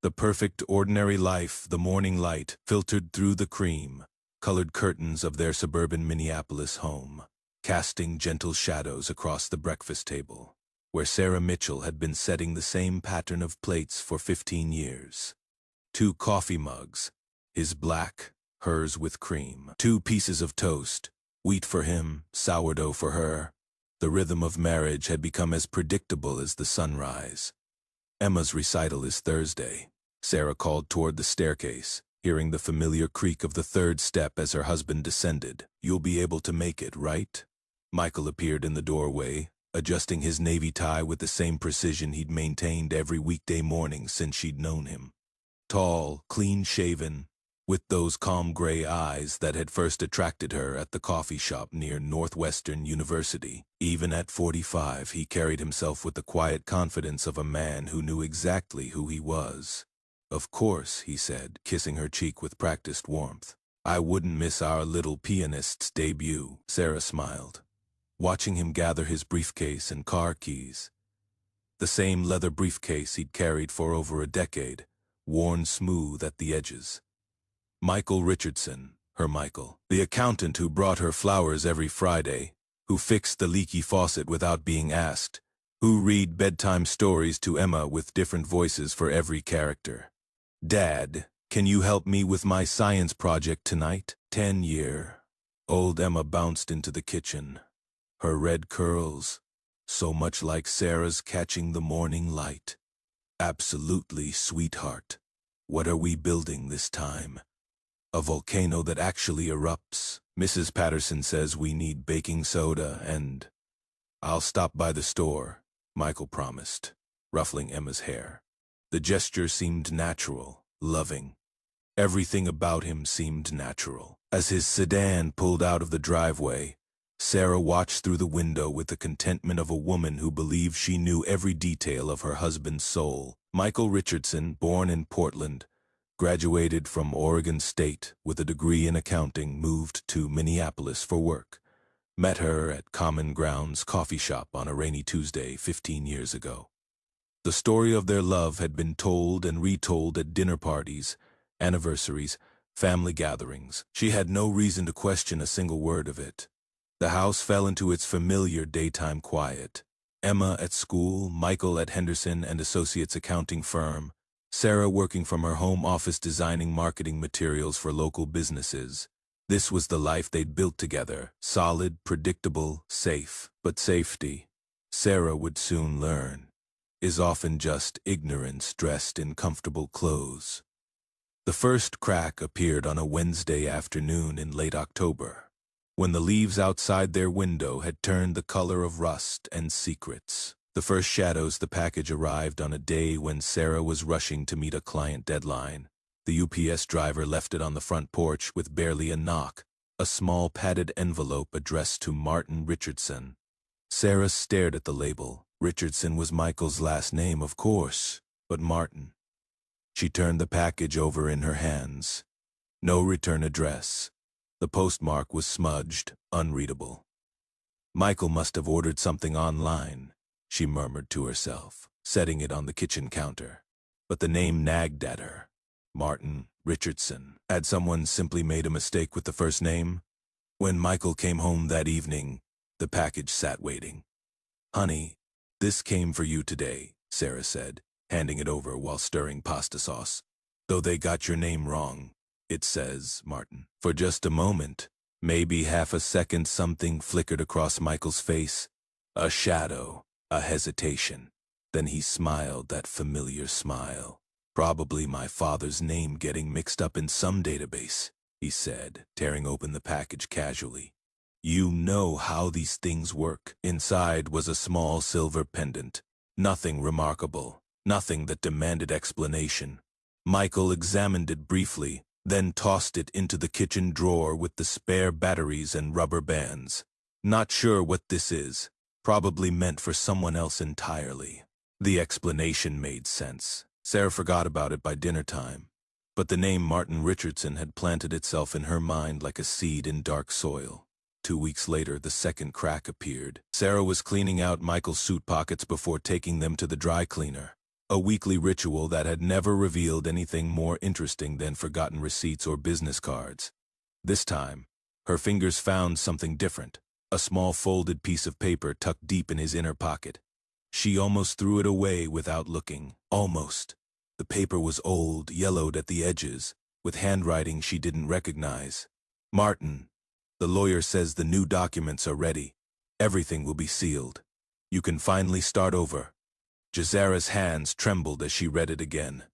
The perfect ordinary life, the morning light, filtered through the cream-colored curtains of their suburban Minneapolis home, casting gentle shadows across the breakfast table, where Sarah Mitchell had been setting the same pattern of plates for 15 years. 2 coffee mugs, his black, hers with cream. 2 pieces of toast, wheat for him, sourdough for her. The rhythm of marriage had become as predictable as the sunrise. Emma's recital is Thursday. Sarah called toward the staircase, hearing the familiar creak of the 3rd step as her husband descended. "You'll be able to make it, right?" Michael appeared in the doorway, adjusting his navy tie with the same precision he'd maintained every weekday morning since she'd known him. Tall, clean-shaven, with those calm gray eyes that had first attracted her at the coffee shop near Northwestern University. Even at 45, he carried himself with the quiet confidence of a man who knew exactly who he was. "Of course," he said, kissing her cheek with practiced warmth. "I wouldn't miss our little pianist's debut." Sarah smiled, watching him gather his briefcase and car keys. The same leather briefcase he'd carried for over a decade, worn smooth at the edges. Michael Richardson, her Michael, the accountant who brought her flowers every Friday, who fixed the leaky faucet without being asked, who read bedtime stories to Emma with different voices for every character. "Dad, can you help me with my science project tonight?" 10-year-old Emma bounced into the kitchen, her red curls, so much like Sarah's catching the morning light. "Absolutely, sweetheart. What are we building this time? A volcano that actually erupts. Mrs. Patterson says we need baking soda and—" "I'll stop by the store," Michael promised, ruffling Emma's hair. The gesture seemed natural, loving. Everything about him seemed natural. As his sedan pulled out of the driveway, Sarah watched through the window with the contentment of a woman who believed she knew every detail of her husband's soul. Michael Richardson, born in Portland, graduated from Oregon State with a degree in accounting, moved to Minneapolis for work. Met her at Common Grounds coffee shop on a rainy Tuesday 15 years ago. The story of their love had been told and retold at dinner parties, anniversaries, family gatherings. She had no reason to question a single word of it. The house fell into its familiar daytime quiet. Emma at school, Michael at Henderson and Associates accounting firm, Sarah working from her home office designing marketing materials for local businesses. This was the life they'd built together, solid, predictable, safe. But safety, Sarah would soon learn, is often just ignorance dressed in comfortable clothes. The first crack appeared on a Wednesday afternoon in late October, when the leaves outside their window had turned the color of rust and secrets. The first shadows the package arrived on a day when Sarah was rushing to meet a client deadline. The UPS driver left it on the front porch with barely a knock, a small padded envelope addressed to Martin Richardson. Sarah stared at the label. Richardson was Michael's last name, of course, but Martin. She turned the package over in her hands. No return address. The postmark was smudged, unreadable. "Michael must have ordered something online," she murmured to herself, setting it on the kitchen counter. But the name nagged at her. Martin Richardson. Had someone simply made a mistake with the first name? When Michael came home that evening, the package sat waiting. "Honey, this came for you today," Sarah said, handing it over while stirring pasta sauce. "Though they got your name wrong, it says Martin." For just a moment, maybe half a second, something flickered across Michael's face. A shadow, a hesitation. Then he smiled that familiar smile. "Probably my father's name getting mixed up in some database," he said, tearing open the package casually. "You know how these things work." Inside was a small silver pendant. Nothing remarkable, nothing that demanded explanation. Michael examined it briefly, then tossed it into the kitchen drawer with the spare batteries and rubber bands. "Not sure what this is. Probably meant for someone else entirely." The explanation made sense. Sarah forgot about it by dinner time, but the name Martin Richardson had planted itself in her mind like a seed in dark soil. 2 weeks later, the second crack appeared. Sarah was cleaning out Michael's suit pockets before taking them to the dry cleaner. a weekly ritual that had never revealed anything more interesting than forgotten receipts or business cards. This time, her fingers found something different, a small folded piece of paper tucked deep in his inner pocket. She almost threw it away without looking. Almost. The paper was old, yellowed at the edges, with handwriting she didn't recognize. "Martin, the lawyer says the new documents are ready. Everything will be sealed. You can finally start over." Jazara's hands trembled as she read it again.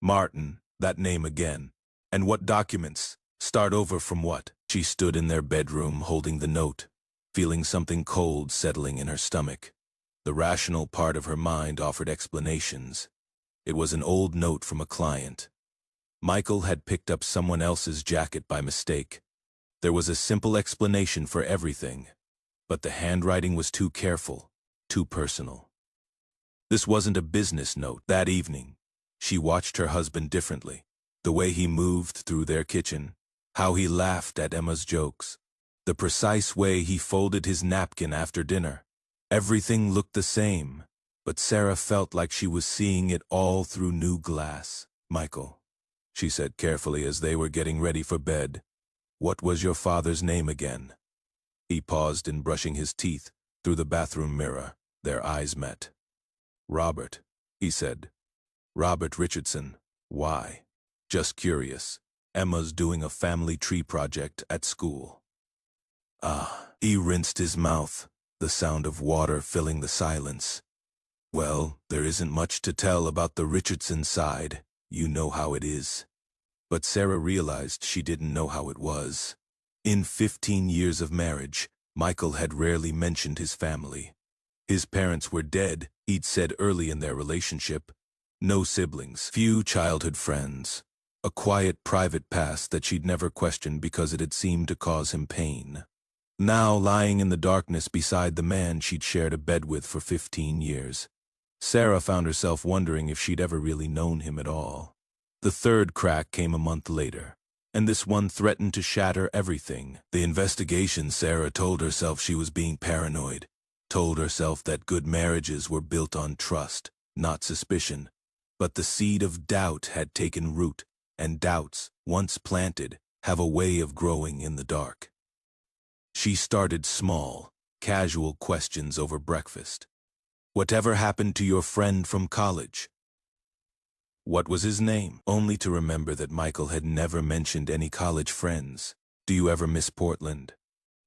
Martin, that name again. And what documents? Start over from what? She stood in their bedroom holding the note, feeling something cold settling in her stomach. The rational part of her mind offered explanations. It was an old note from a client. Michael had picked up someone else's jacket by mistake. There was a simple explanation for everything, but the handwriting was too careful, too personal. This wasn't a business note. That evening, she watched her husband differently. The way he moved through their kitchen, how he laughed at Emma's jokes, the precise way he folded his napkin after dinner. Everything looked the same, but Sarah felt like she was seeing it all through new glass. "Michael," she said carefully as they were getting ready for bed, "what was your father's name again?" He paused in brushing his teeth through the bathroom mirror. Their eyes met. "Robert," he said. "Robert Richardson. Why?" "Just curious. Emma's doing a family tree project at school." "Ah." He rinsed his mouth, the sound of water filling the silence. "Well, there isn't much to tell about the Richardson side. You know how it is." But Sarah realized she didn't know how it was. In 15 years of marriage, Michael had rarely mentioned his family. His parents were dead, he'd said early in their relationship. No siblings, few childhood friends. A quiet, private past that she'd never questioned because it had seemed to cause him pain. Now, lying in the darkness beside the man she'd shared a bed with for 15 years, Sarah found herself wondering if she'd ever really known him at all. The third crack came a month later, and this one threatened to shatter everything. The investigation. Sarah told herself she was being paranoid, told herself that good marriages were built on trust, not suspicion. But the seed of doubt had taken root, and doubts, once planted, have a way of growing in the dark. She started small, casual questions over breakfast. "Whatever happened to your friend from college?" "What was his name?" Only to remember that Michael had never mentioned any college friends. "Do you ever miss Portland?"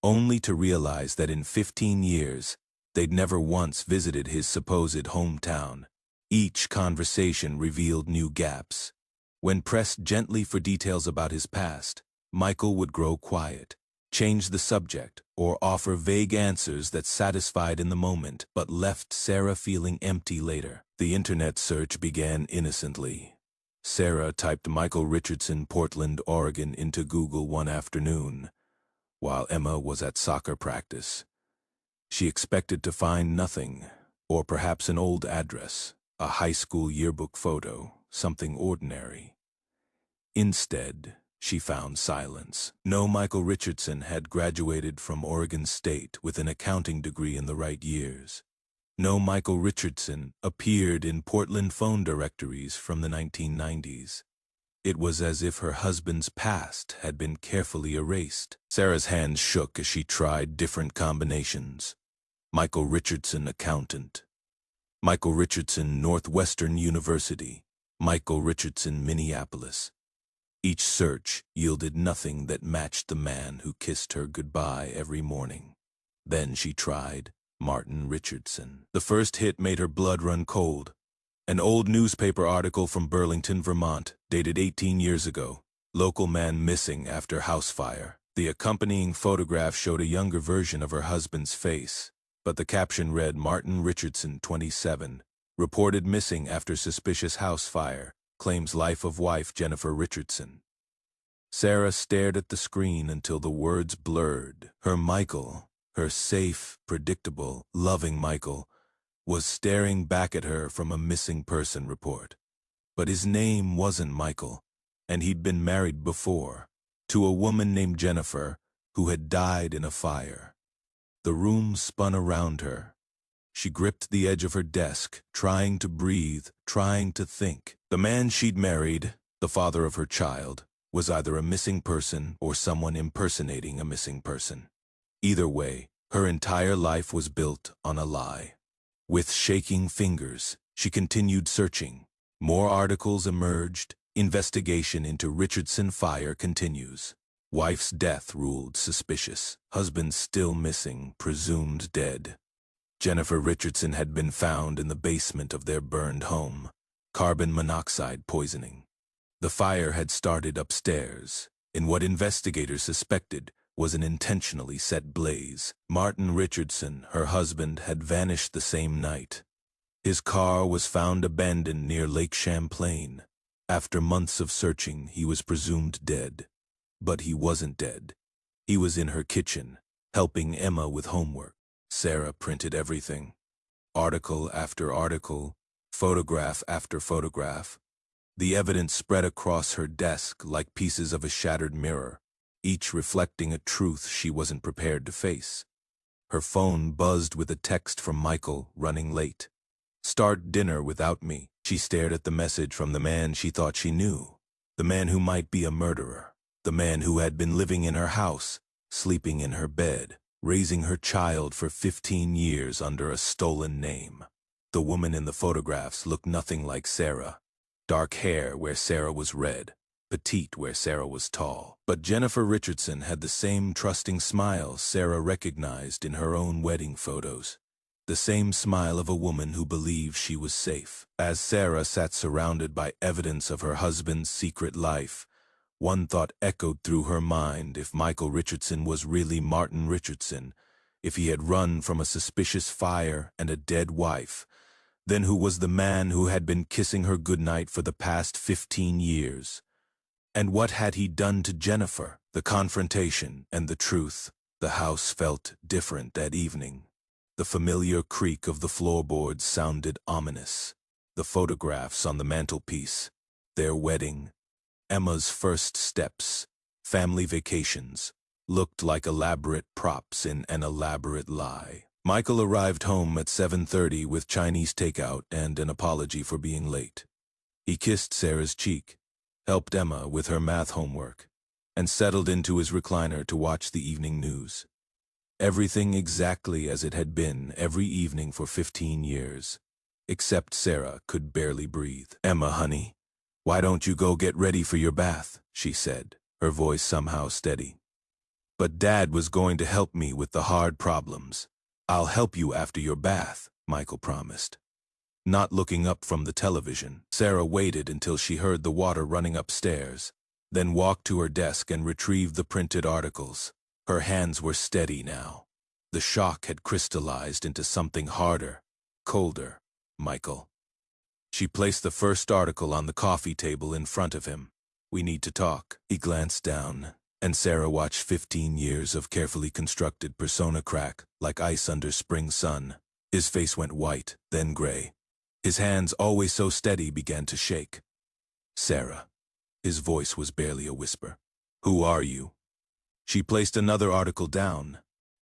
Only to realize that in 15 years, they'd never once visited his supposed hometown. Each conversation revealed new gaps. When pressed gently for details about his past, Michael would grow quiet, change the subject, or offer vague answers that satisfied in the moment but left Sarah feeling empty later. The internet search began innocently. Sarah typed Michael Richardson, Portland, Oregon into Google one afternoon, while Emma was at soccer practice. She expected to find nothing, or perhaps an old address, a high school yearbook photo, something ordinary. Instead, she found silence. No Michael Richardson had graduated from Oregon State with an accounting degree in the right years. No Michael Richardson appeared in Portland phone directories from the 1990s. It was as if her husband's past had been carefully erased. Sarah's hands shook as she tried different combinations. Michael Richardson, accountant. Michael Richardson, Northwestern University. Michael Richardson, Minneapolis. Each search yielded nothing that matched the man who kissed her goodbye every morning. Then she tried Martin Richardson. The first hit made her blood run cold. An old newspaper article from Burlington, Vermont, dated 18 years ago. Local man missing after house fire. The accompanying photograph showed a younger version of her husband's face, but the caption read, "Martin Richardson, 27, reported missing after suspicious house fire. Claims life of wife Jennifer Richardson." Sarah stared at the screen until the words blurred. Her Michael, her safe, predictable, loving Michael, was staring back at her from a missing person report. But his name wasn't Michael, and he'd been married before, to a woman named Jennifer, who had died in a fire. The room spun around her. She gripped the edge of her desk, trying to breathe, trying to think. The man she'd married, the father of her child, was either a missing person or someone impersonating a missing person. Either way, her entire life was built on a lie. With shaking fingers, she continued searching. More articles emerged. Investigation into Richardson fire continues. Wife's death ruled suspicious. Husband still missing, presumed dead. Jennifer Richardson had been found in the basement of their burned home. Carbon monoxide poisoning. The fire had started upstairs, in what investigators suspected was an intentionally set blaze. Martin Richardson, her husband, had vanished the same night. His car was found abandoned near Lake Champlain. After months of searching, he was presumed dead. But he wasn't dead. He was in her kitchen, helping Emma with homework. Sarah printed everything. Article after article, photograph after photograph. The evidence spread across her desk like pieces of a shattered mirror, each reflecting a truth she wasn't prepared to face. Her phone buzzed with a text from Michael, running late. "Start dinner without me." She stared at the message from the man she thought she knew, the man who might be a murderer, the man who had been living in her house, sleeping in her bed, raising her child for 15 years under a stolen name. The woman in the photographs looked nothing like Sarah. Dark hair where Sarah was red, petite where Sarah was tall. But Jennifer Richardson had the same trusting smile Sarah recognized in her own wedding photos. The same smile of a woman who believed she was safe. As Sarah sat surrounded by evidence of her husband's secret life, one thought echoed through her mind: if Michael Richardson was really Martin Richardson, if he had run from a suspicious fire and a dead wife, then who was the man who had been kissing her goodnight for the past 15 years? And what had he done to Jennifer? The confrontation and the truth. The house felt different that evening. The familiar creak of the floorboards sounded ominous. The photographs on the mantelpiece, their wedding, Emma's first steps, family vacations, looked like elaborate props in an elaborate lie. Michael arrived home at 7:30 with Chinese takeout and an apology for being late. He kissed Sarah's cheek, helped Emma with her math homework, and settled into his recliner to watch the evening news. Everything exactly as it had been every evening for 15 years, except Sarah could barely breathe. "Emma, honey, why don't you go get ready for your bath?" she said, her voice somehow steady. "But Dad was going to help me with the hard problems." "I'll help you after your bath," Michael promised. Not looking up from the television, Sarah waited until she heard the water running upstairs, then walked to her desk and retrieved the printed articles. Her hands were steady now. The shock had crystallized into something harder, colder. Michael. She placed the first article on the coffee table in front of him. "We need to talk." He glanced down, and Sarah watched 15 years of carefully constructed persona crack like ice under spring sun. His face went white, then gray. His hands, always so steady, began to shake. "Sarah." His voice was barely a whisper. "Who are you?" She placed another article down.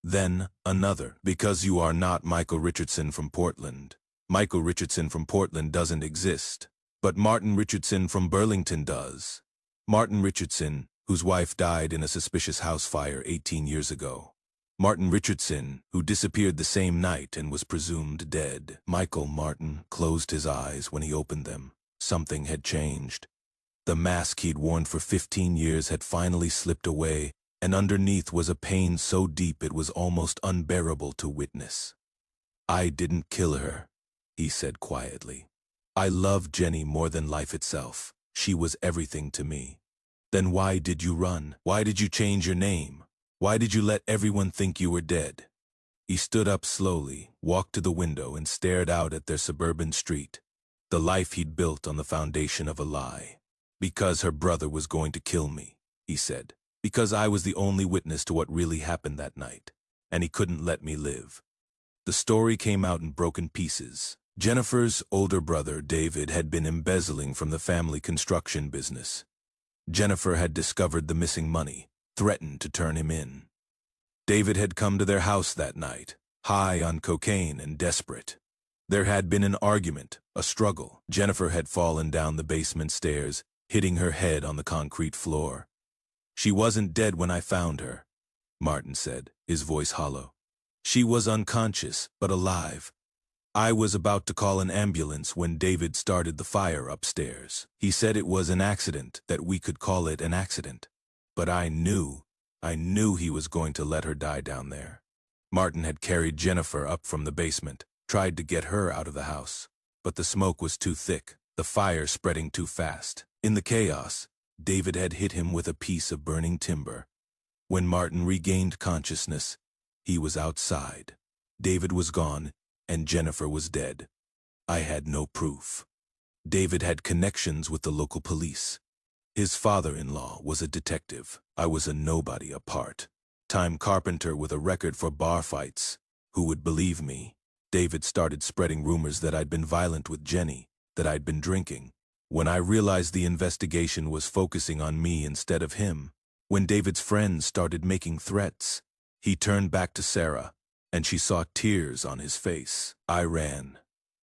Then another. "Because you are not Michael Richardson from Portland. Michael Richardson from Portland doesn't exist. But Martin Richardson from Burlington does. Martin Richardson, whose wife died in a suspicious house fire 18 years ago. Martin Richardson, who disappeared the same night and was presumed dead." Michael Martin closed his eyes when he opened them. Something had changed. The mask he'd worn for 15 years had finally slipped away, and underneath was a pain so deep it was almost unbearable to witness. "I didn't kill her," he said quietly. "I loved Jenny more than life itself. She was everything to me." "Then why did you run? Why did you change your name? Why did you let everyone think you were dead?" He stood up slowly, walked to the window, and stared out at their suburban street, the life he'd built on the foundation of a lie. "Because her brother was going to kill me," he said. "Because I was the only witness to what really happened that night, and he couldn't let me live." The story came out in broken pieces. Jennifer's older brother, David, had been embezzling from the family construction business. Jennifer had discovered the missing money, threatened to turn him in. David had come to their house that night, high on cocaine and desperate. There had been an argument, a struggle. Jennifer had fallen down the basement stairs, hitting her head on the concrete floor. She wasn't dead when I found her, Martin said, his voice hollow. She was unconscious, but alive. I was about to call an ambulance when David started the fire upstairs. He said it was an accident, that we could call it an accident. But I knew he was going to let her die down there. Martin had carried Jennifer up from the basement, tried to get her out of the house. But the smoke was too thick, the fire spreading too fast. In the chaos, David had hit him with a piece of burning timber. When Martin regained consciousness, he was outside. David was gone, and Jennifer was dead. I had no proof. David had connections with the local police. His father-in-law was a detective. I was a nobody apart. Time carpenter with a record for bar fights. Who would believe me? David started spreading rumors that I'd been violent with Jenny, that I'd been drinking. When I realized the investigation was focusing on me instead of him, when David's friends started making threats, he turned back to Sarah, and she saw tears on his face. I ran.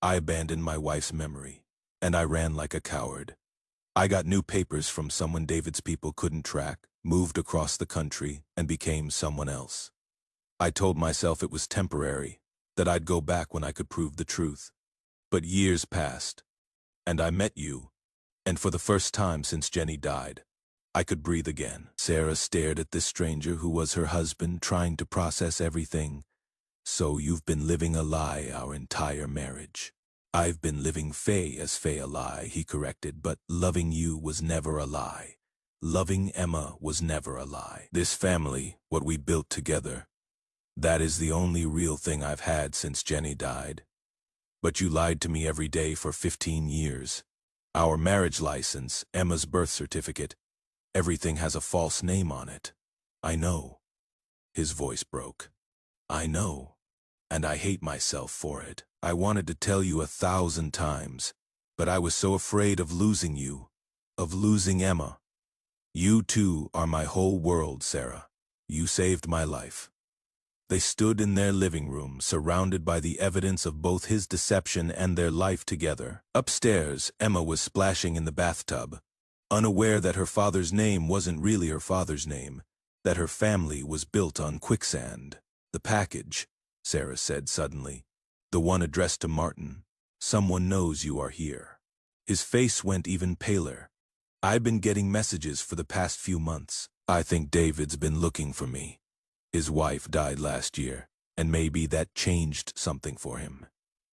I abandoned my wife's memory, and I ran like a coward. I got new papers from someone David's people couldn't track, moved across the country, and became someone else. I told myself it was temporary, that I'd go back when I could prove the truth. But years passed, and I met you, and for the first time since Jenny died, I could breathe again. Sarah stared at this stranger who was her husband, trying to process everything. So you've been living a lie our entire marriage. I've been living Faye as Faye a lie, he corrected, but loving you was never a lie. Loving Emma was never a lie. This family, what we built together, that is the only real thing I've had since Jenny died. But you lied to me every day for 15 years. Our marriage license, Emma's birth certificate, everything has a false name on it. I know. His voice broke. I know. And I hate myself for it. I wanted to tell you 1,000 times, but I was so afraid of losing you, of losing Emma. You too are my whole world, Sarah. You saved my life. They stood in their living room, surrounded by the evidence of both his deception and their life together. Upstairs, Emma was splashing in the bathtub, unaware that her father's name wasn't really her father's name, that her family was built on quicksand. The package, Sarah said suddenly, the one addressed to Martin. Someone knows you are here. His face went even paler. I've been getting messages for the past few months. I think David's been looking for me. His wife died last year, and maybe that changed something for him.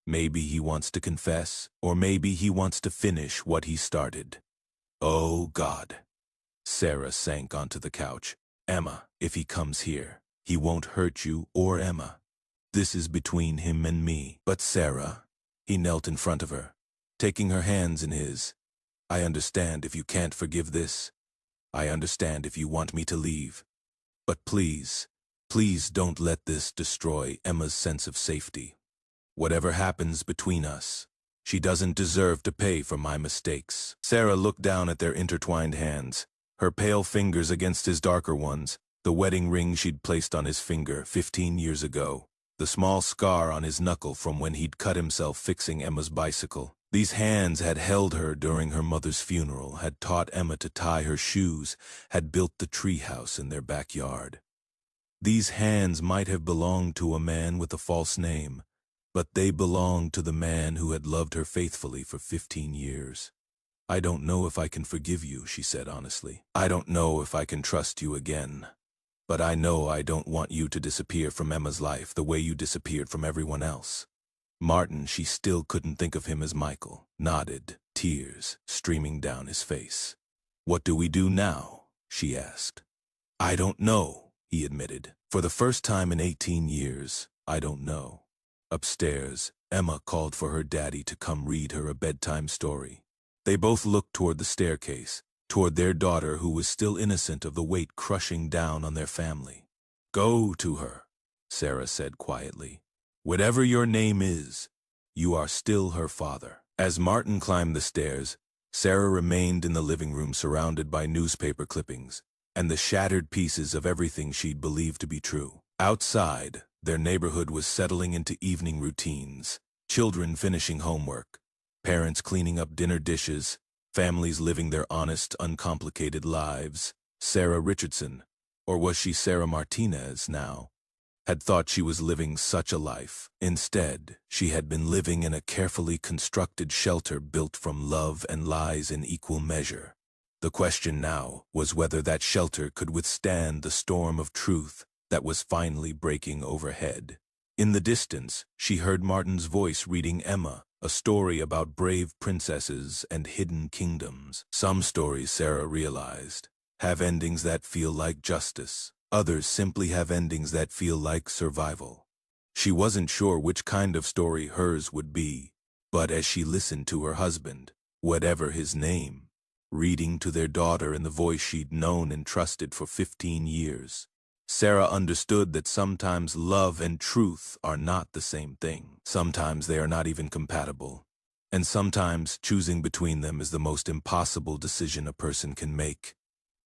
Maybe he wants to confess, or maybe he wants to finish what he started. Oh, God. Sarah sank onto the couch. Emma, if he comes here, he won't hurt you or Emma. This is between him and me. But Sarah, he knelt in front of her, taking her hands in his. I understand if you can't forgive this. I understand if you want me to leave. But please, please don't let this destroy Emma's sense of safety. Whatever happens between us, she doesn't deserve to pay for my mistakes. Sarah looked down at their intertwined hands, her pale fingers against his darker ones, the wedding ring she'd placed on his finger 15 years ago, the small scar on his knuckle from when he'd cut himself fixing Emma's bicycle. These hands had held her during her mother's funeral, had taught Emma to tie her shoes, had built the treehouse in their backyard. These hands might have belonged to a man with a false name, but they belonged to the man who had loved her faithfully for 15 years. I don't know if I can forgive you, she said honestly. I don't know if I can trust you again. But I know I don't want you to disappear from Emma's life the way you disappeared from everyone else. Martin, she still couldn't think of him as Michael, nodded, tears streaming down his face. What do we do now? She asked. I don't know, he admitted. For the first time in 18 years, I don't know. Upstairs, Emma called for her daddy to come read her a bedtime story. They both looked toward the staircase, toward their daughter who was still innocent of the weight crushing down on their family. Go to her, Sarah said quietly. Whatever your name is, you are still her father. As Martin climbed the stairs, Sarah remained in the living room surrounded by newspaper clippings and the shattered pieces of everything she'd believed to be true. Outside, Their neighborhood was settling into evening routines, children finishing homework, parents cleaning up dinner dishes, families living their honest, uncomplicated lives. Sarah Richardson, or was she Sarah Martinez now, had thought she was living such a life. Instead, she had been living in a carefully constructed shelter built from love and lies in equal measure. The question now was whether that shelter could withstand the storm of truth that was finally breaking overhead. In the distance, she heard Martin's voice reading Emma, a story about brave princesses and hidden kingdoms. Some stories, Sarah realized, have endings that feel like justice. Others simply have endings that feel like survival. She wasn't sure which kind of story hers would be, but as she listened to her husband, whatever his name, reading to their daughter in the voice she'd known and trusted for 15 years, Sarah understood that sometimes love and truth are not the same thing. Sometimes they are not even compatible. And sometimes choosing between them is the most impossible decision a person can make.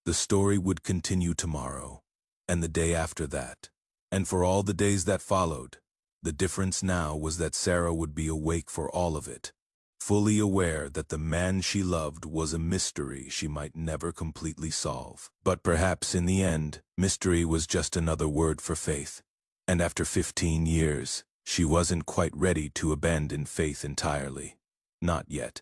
The story would continue tomorrow, and the day after that, and for all the days that followed. The difference now was that Sarah would be awake for all of it, fully aware that the man she loved was a mystery she might never completely solve. But perhaps in the end, mystery was just another word for faith. And after 15 years, she wasn't quite ready to abandon faith entirely. Not yet.